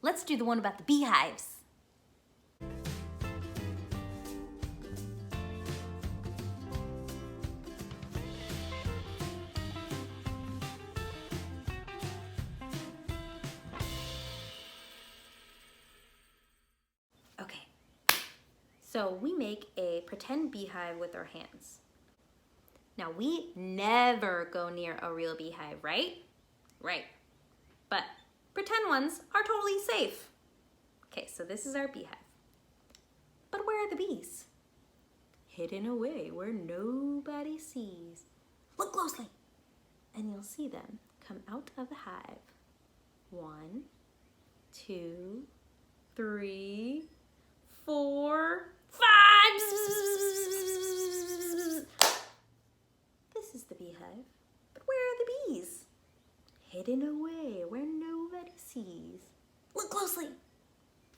Let's do the one about the beehives. Okay, so we make a pretend beehive with our hands. Now we never go near a real beehive, right? Right, but pretend ones are totally safe. Okay, so this is our beehive. But where are the bees? Hidden away where nobody sees. Look closely, and you'll see them come out of the hive. 1, 2, 3, 4, 5. This is the beehive, but where are the bees? Hidden away where nobody sees. Look closely,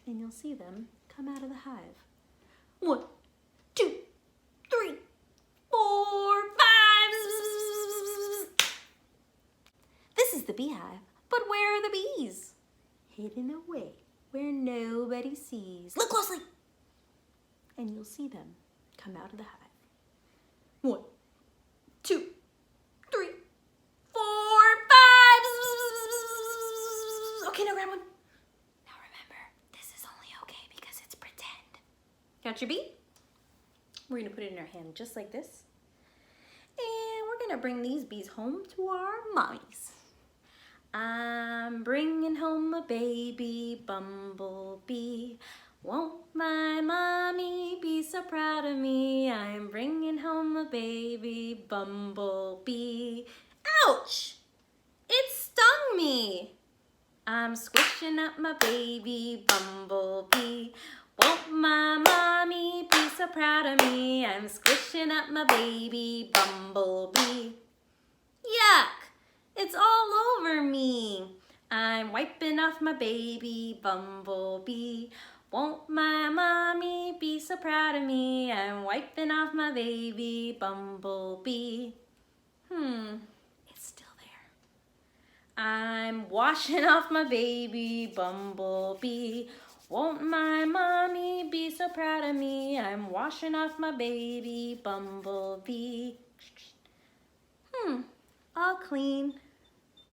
and you'll see them come out of the hive. 1, 2, 3, 4, 5. This is the beehive, but where are the bees? Hidden away where nobody sees. Look closely, and you'll see them come out of the hive. 1, 2, 3, 4, 5. Okay, now grab one. Now remember, this is only okay because it's pretend. Got your bee? We're gonna put it in our hand just like this. And we're gonna bring these bees home to our mommies. I'm bringing home a baby bumblebee. Won't my mommy be so proud of me? I'm bringing home a baby bumblebee. Ouch! It stung me. I'm squishing up my baby bumblebee. Won't my mommy be so proud of me? I'm squishing up my baby bumblebee. Yuck! It's all over me. I'm wiping off my baby bumblebee. Won't my mommy be so proud of me? I'm wiping off my baby bumblebee. It's still there. I'm washing off my baby bumblebee. Won't my mommy be so proud of me? I'm washing off my baby bumblebee. All clean.